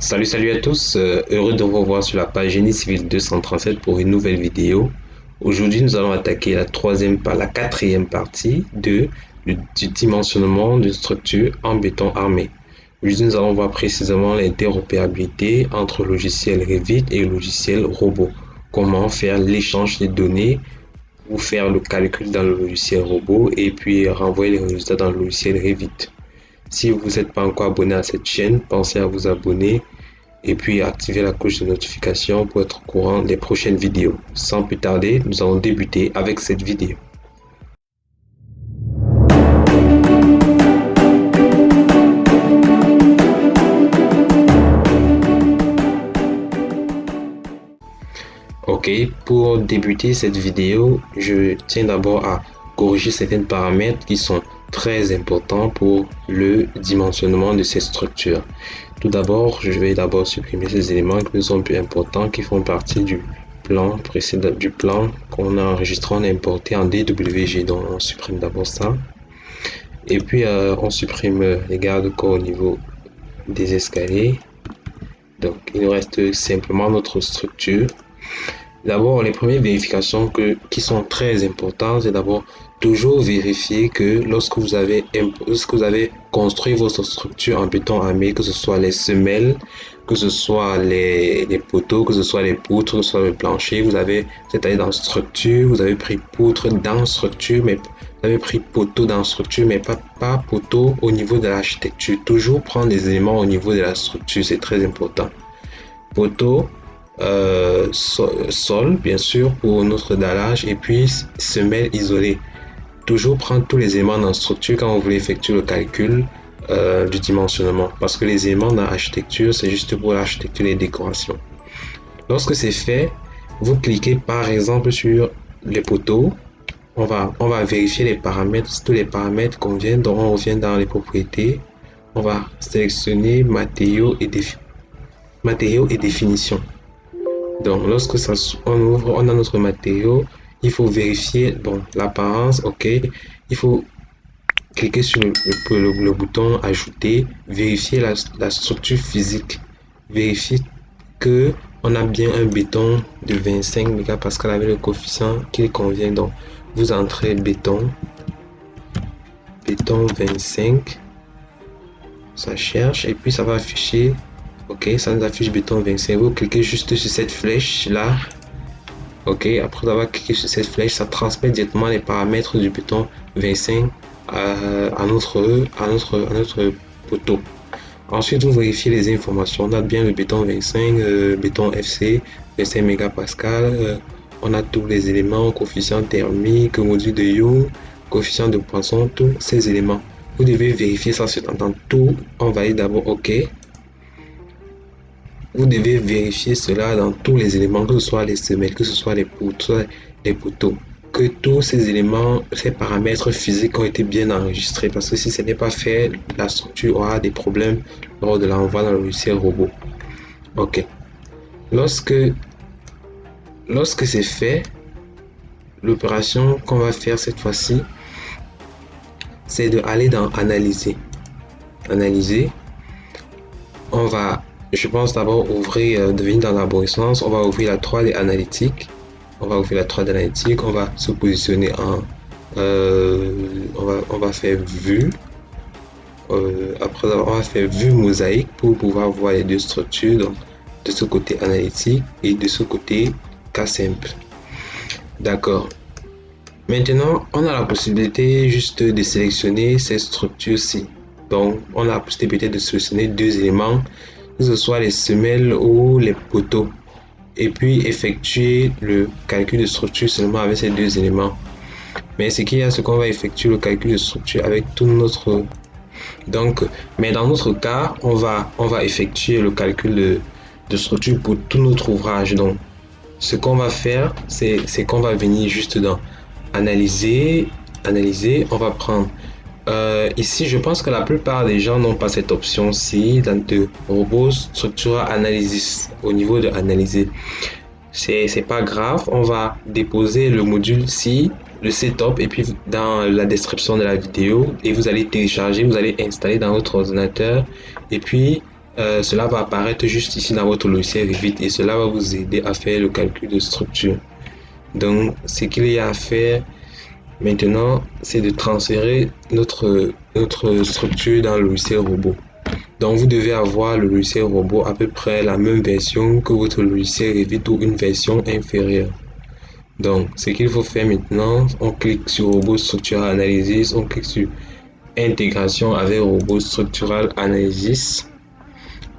Salut à tous, heureux de vous revoir sur la page Génie Civil 237 pour une nouvelle vidéo. Aujourd'hui, nous allons attaquer la quatrième partie du dimensionnement d'une structure en béton armé. Aujourd'hui, nous allons voir précisément l'interopérabilité entre le logiciel Revit et le logiciel robot. Comment faire l'échange des données ou faire le calcul dans le logiciel robot et puis renvoyer les résultats dans le logiciel Revit. Si vous n'êtes pas encore abonné à cette chaîne, pensez à vous abonner et puis activer la cloche de notification pour être au courant des prochaines vidéos. Sans plus tarder, nous allons débuter avec cette vidéo. Ok, pour débuter cette vidéo, je tiens d'abord à corriger certains paramètres qui sont très importants pour le dimensionnement de ces structures. Tout d'abord, je vais d'abord supprimer ces éléments qui sont plus importants, qui font partie du plan précédent, du plan qu'on a enregistré, on a importé en DWG. Donc, on supprime d'abord ça. Et puis, on supprime les garde-corps au niveau des escaliers. Donc, il nous reste simplement notre structure. D'abord, les premières vérifications qui sont très importantes, c'est d'abord toujours vérifier que lorsque vous avez construit votre structure en béton armé, que ce soit les semelles, que ce soit les poteaux, que ce soit les poutres, que ce soit le plancher, vous êtes allé dans structure, vous avez pris poutre dans structure, mais vous avez pris poteau dans structure, mais pas poteau au niveau de l'architecture. Toujours prendre les éléments au niveau de la structure, c'est très important. Poteau, sol bien sûr pour notre dallage et puis semelle isolée. Toujours prendre tous les éléments dans la structure quand vous voulez effectuer le calcul du dimensionnement, parce que les éléments dans l'architecture c'est juste pour l'architecture et les décorations. Lorsque c'est fait, vous cliquez par exemple sur les poteaux. On va vérifier les paramètres, si tous les paramètres conviennent. Donc on revient dans les propriétés, on va sélectionner matériaux et définition. Donc, lorsque on ouvre, on a notre matériau, il faut vérifier l'apparence, ok. Il faut cliquer sur le bouton ajouter, vérifier la structure physique, vérifier que on a bien un béton de 25 mégapascal avec le coefficient qui convient. Donc, vous entrez béton 25, ça cherche et puis ça va afficher. Ok, ça nous affiche béton 25. Vous cliquez juste sur cette flèche là. Ok, après avoir cliqué sur cette flèche, ça transmet directement les paramètres du béton 25 à notre poteau. Ensuite, vous vérifiez les informations. On a bien le béton 25, béton FC, 25 mégapascal. On a tous les éléments, coefficient thermique, module de Young, coefficient de Poisson, tous ces éléments. Vous devez vérifier ça dans tout. On va y d'abord OK. Vous devez vérifier cela dans tous les éléments, que ce soit les semelles, que ce soit les poutres, les poteaux, que tous ces éléments, ces paramètres physiques ont été bien enregistrés, parce que si ce n'est pas fait, la structure aura des problèmes lors de l'envoi dans le logiciel robot. Ok. Lorsque c'est fait, l'opération qu'on va faire cette fois-ci, c'est d'aller dans analyser. Analyser. Je pense d'abord ouvrir, de venir dans l'arborescence, on va ouvrir la 3D analytique. On va se positionner en, on va faire vue. Après on va faire vue mosaïque pour pouvoir voir les deux structures, donc de ce côté analytique et de ce côté cas simple. D'accord. Maintenant, on a la possibilité juste de sélectionner ces structures-ci. Donc, on a la possibilité de sélectionner deux éléments, que ce soit les semelles ou les poteaux, et puis effectuer le calcul de structure seulement avec ces deux éléments. Mais ce qu'il y a, c'est qu'on va effectuer le calcul de structure avec tout notre... Donc, mais dans notre cas, on va effectuer le calcul de structure pour tout notre ouvrage. Donc, ce qu'on va faire, c'est qu'on va venir juste dans analyser, on va prendre ici, je pense que la plupart des gens n'ont pas cette option-ci dans de robot structural analysis au niveau de analyser. C'est pas grave, on va déposer le module ci, le setup, et puis dans la description de la vidéo, et vous allez télécharger, vous allez installer dans votre ordinateur, et puis cela va apparaître juste ici dans votre logiciel Revit et cela va vous aider à faire le calcul de structure. Donc, ce qu'il y a à faire maintenant, c'est de transférer notre structure dans le logiciel robot. Donc, vous devez avoir le logiciel robot à peu près la même version que votre logiciel Revit ou une version inférieure. Donc, ce qu'il faut faire maintenant, on clique sur Robot Structural Analysis, on clique sur Intégration avec Robot Structural Analysis.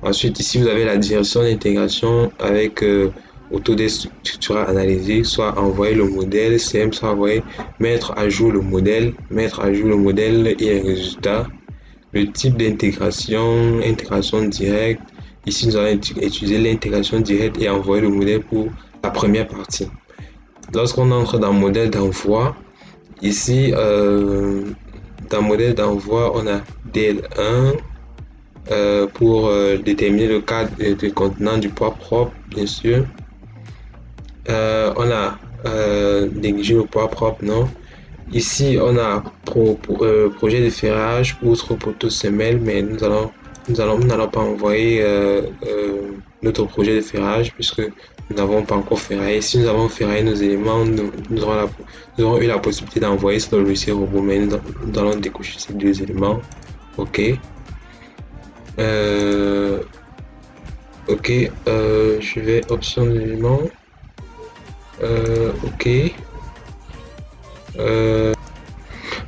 Ensuite, ici, vous avez la direction d'intégration avec Autodesk Structural Analysis, soit envoyer le modèle, CM, soit envoyer mettre à jour le modèle et les résultats. Le type d'intégration, intégration directe. Ici, nous allons utiliser l'intégration directe et envoyer le modèle pour la première partie. Lorsqu'on entre dans modèle d'envoi, ici, dans modèle d'envoi, on a DL1 pour déterminer le cadre de contenant du poids propre, bien sûr. On a négligé le poids propre, non. Ici, on a projet de ferrage, outre poteau semelle, mais nous n'allons pas envoyer notre projet de ferrage puisque nous n'avons pas encore ferraillé. Si nous avons ferraillé nos éléments, nous aurons eu la possibilité d'envoyer sur le logiciel robot, mais nous allons décocher ces deux éléments. Ok. Ok. Je vais option d'éléments. Ok.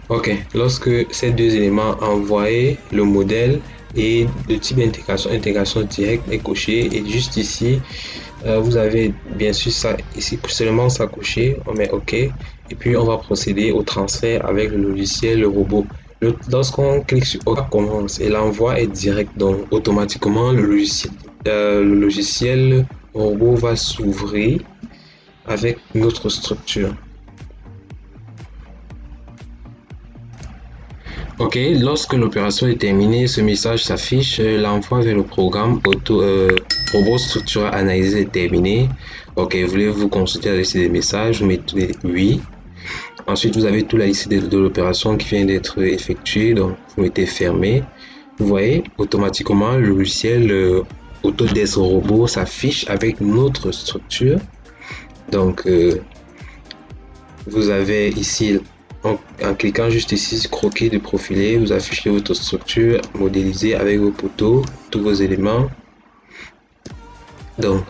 Ok, lorsque ces deux éléments envoyés, le modèle et le type intégration directe est coché, et juste ici, vous avez bien sûr ça ici, seulement ça coché, on met OK, et puis on va procéder au transfert avec le logiciel, le robot. Lorsqu'on clique sur OK, commence et l'envoi est direct, donc automatiquement le logiciel robot va s'ouvrir avec notre structure. Ok, lorsque l'opération est terminée, ce message s'affiche, l'envoi vers le programme Robot Structural Analysis est terminé. Ok, voulez-vous consulter la liste des messages? Vous mettez oui. Ensuite, vous avez toute la liste de l'opération qui vient d'être effectuée, donc vous mettez fermé. Vous voyez, automatiquement, le logiciel Autodesk Robot s'affiche avec notre structure. Donc, vous avez ici en cliquant juste ici, croquis de profiler, vous affichez votre structure modélisée avec vos poteaux, tous vos éléments. Donc,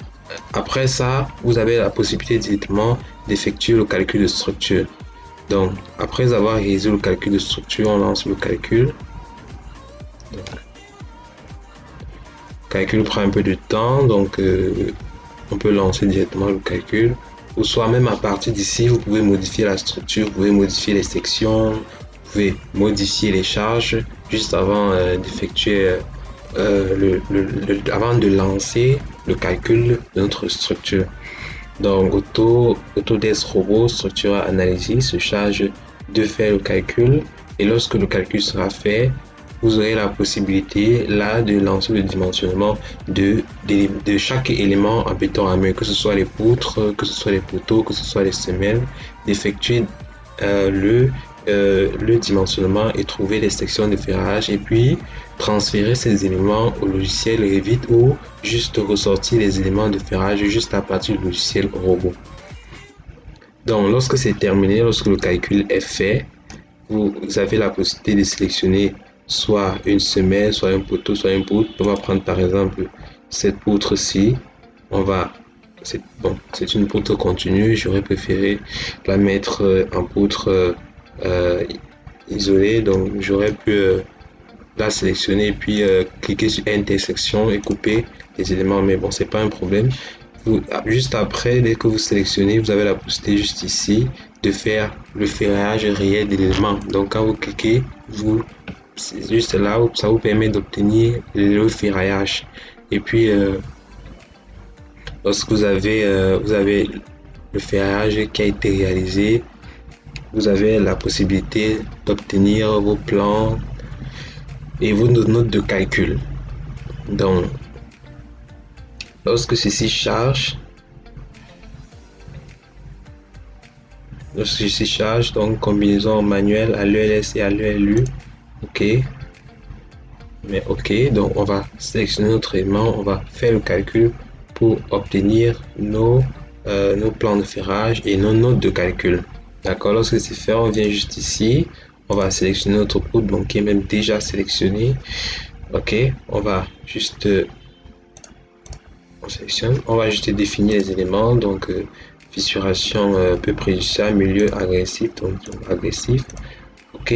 après ça, vous avez la possibilité directement d'effectuer le calcul de structure. Donc, après avoir réalisé le calcul de structure, on lance le calcul. Donc, le calcul prend un peu de temps, donc on peut lancer directement le calcul. Ou soit même à partir d'ici, vous pouvez modifier la structure, vous pouvez modifier les sections, vous pouvez modifier les charges juste avant d'effectuer, avant de lancer le calcul de notre structure. Donc Autodesk Robot Structural Analysis se charge de faire le calcul et lorsque le calcul sera fait, vous aurez la possibilité là de lancer le dimensionnement de chaque élément en béton armé, que ce soit les poutres, que ce soit les poteaux, que ce soit les semelles, d'effectuer le dimensionnement et trouver les sections de ferrage et puis transférer ces éléments au logiciel Revit ou juste ressortir les éléments de ferrage juste à partir du logiciel robot. Donc lorsque c'est terminé, lorsque le calcul est fait, vous avez la possibilité de sélectionner soit une semelle, soit un poteau, soit une poutre. On va prendre par exemple cette poutre-ci. C'est une poutre continue. J'aurais préféré la mettre en poutre isolée. Donc j'aurais pu la sélectionner et puis cliquer sur intersection et couper les éléments. Mais bon, c'est pas un problème. Juste après, dès que vous sélectionnez, vous avez la possibilité juste ici de faire le ferrage réel de l'élément. Donc quand vous cliquez, c'est juste là où ça vous permet d'obtenir le ferraillage. Et puis lorsque vous avez le ferraillage qui a été réalisé, vous avez la possibilité d'obtenir vos plans et vos notes de calcul. Donc lorsque ceci charge, donc combinaison manuelle à l'ELS et à l'ELU, ok. Mais ok, donc on va sélectionner notre élément, on va faire le calcul pour obtenir nos plans de ferrage et nos notes de calcul. D'accord, lorsque c'est fait, on vient juste ici, on va sélectionner notre code, donc qui est même déjà sélectionné. Ok, on va juste on sélectionne, on va juste définir les éléments, donc fissuration peu préjudiciable, milieu agressif, donc agressif. Ok,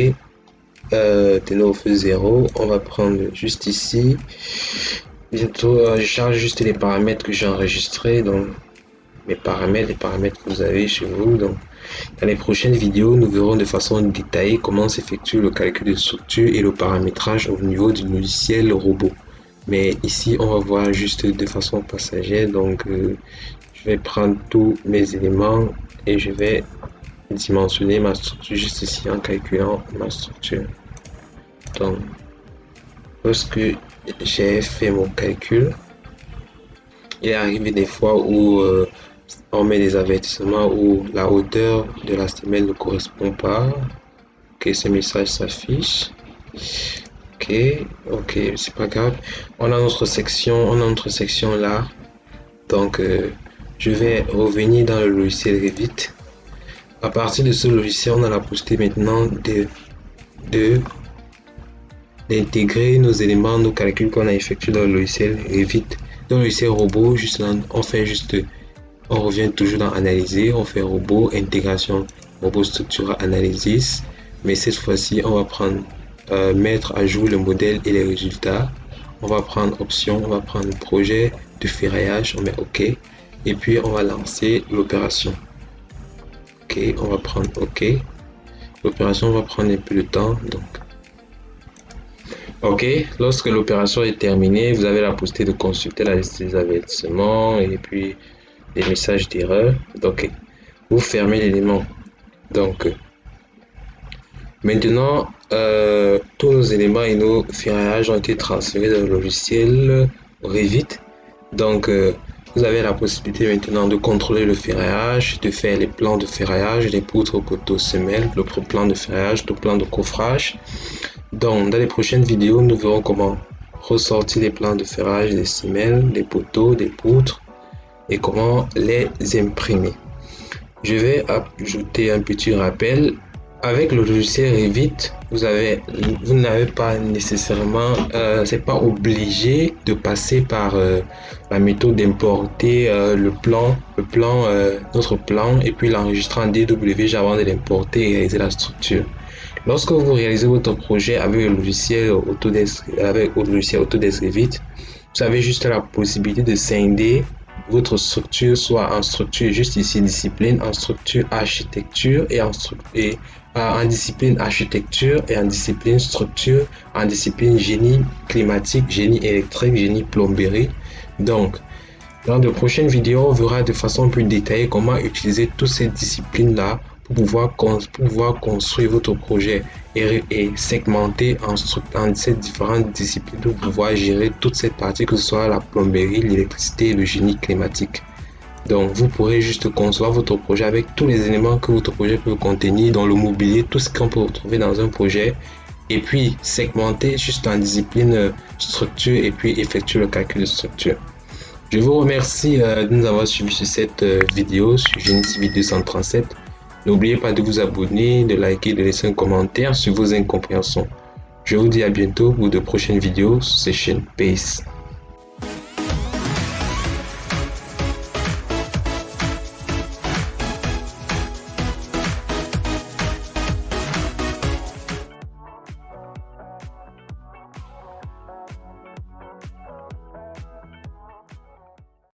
teneur au feu 0, on va prendre juste ici. Bientôt, je charge juste les paramètres que j'ai enregistrés, donc les paramètres que vous avez chez vous. Donc, dans les prochaines vidéos, nous verrons de façon détaillée comment s'effectue le calcul de structure et le paramétrage au niveau du logiciel robot. Mais ici, on va voir juste de façon passagère. Donc, je vais prendre tous mes éléments et je vais dimensionner ma structure juste ici en calculant ma structure. Donc, lorsque j'ai fait mon calcul, il est arrivé des fois où on met des avertissements où la hauteur de la semelle ne correspond pas. Ok, ce message s'affiche. Ok, ok, c'est pas grave. On a notre section là. Donc, je vais revenir dans le logiciel Revit. À partir de ce logiciel, on a la possibilité maintenant de d'intégrer nos éléments, nos calculs qu'on a effectués dans le logiciel Revit. Dans le logiciel robot, juste là, on revient toujours dans analyser, on fait robot, intégration, robot structural analysis. Mais cette fois-ci, on va prendre mettre à jour le modèle et les résultats. On va prendre option, on va prendre projet de ferraillage, on met OK. Et puis on va lancer l'opération. OK, on va prendre OK. L'opération va prendre un peu de temps, donc ok, lorsque l'opération est terminée, vous avez la possibilité de consulter la liste des avertissements et puis des messages d'erreur. Donc, vous fermez l'élément. Donc, maintenant, tous nos éléments et nos ferraillages ont été transférés dans le logiciel Revit. Donc, vous avez la possibilité maintenant de contrôler le ferraillage, de faire les plans de ferraillage, les poutres, poteaux, semelles, le plan de ferraillage, le plan de coffrage. Donc, dans les prochaines vidéos, nous verrons comment ressortir les plans de ferrage des semelles, des poteaux, des poutres et comment les imprimer. Je vais ajouter un petit rappel. Avec le logiciel Revit, vous n'avez pas nécessairement, c'est pas obligé de passer par la méthode d'importer notre plan et puis l'enregistrer en DWG avant de l'importer et réaliser la structure. Lorsque vous réalisez votre projet avec le logiciel Autodesk Revit, vous avez juste la possibilité de scinder votre structure, soit en structure juste ici discipline, en structure architecture et en discipline architecture et en discipline structure, en discipline génie climatique, génie électrique, génie plomberie. Donc, dans de prochaines vidéos, on verra de façon plus détaillée comment utiliser toutes ces disciplines-là pour pouvoir construire votre projet et segmenter en ces différentes disciplines pour pouvoir gérer toute cette partie, que ce soit la plomberie, l'électricité et le génie climatique. Donc, vous pourrez juste concevoir votre projet avec tous les éléments que votre projet peut contenir, dans le mobilier, tout ce qu'on peut retrouver dans un projet, et puis segmenter juste en discipline structure et puis effectuer le calcul de structure. Je vous remercie de nous avoir suivis sur cette vidéo sur Génie Civil 237. N'oubliez pas de vous abonner, de liker, de laisser un commentaire sur vos incompréhensions. Je vous dis à bientôt pour de prochaines vidéos sur cette chaîne. Peace.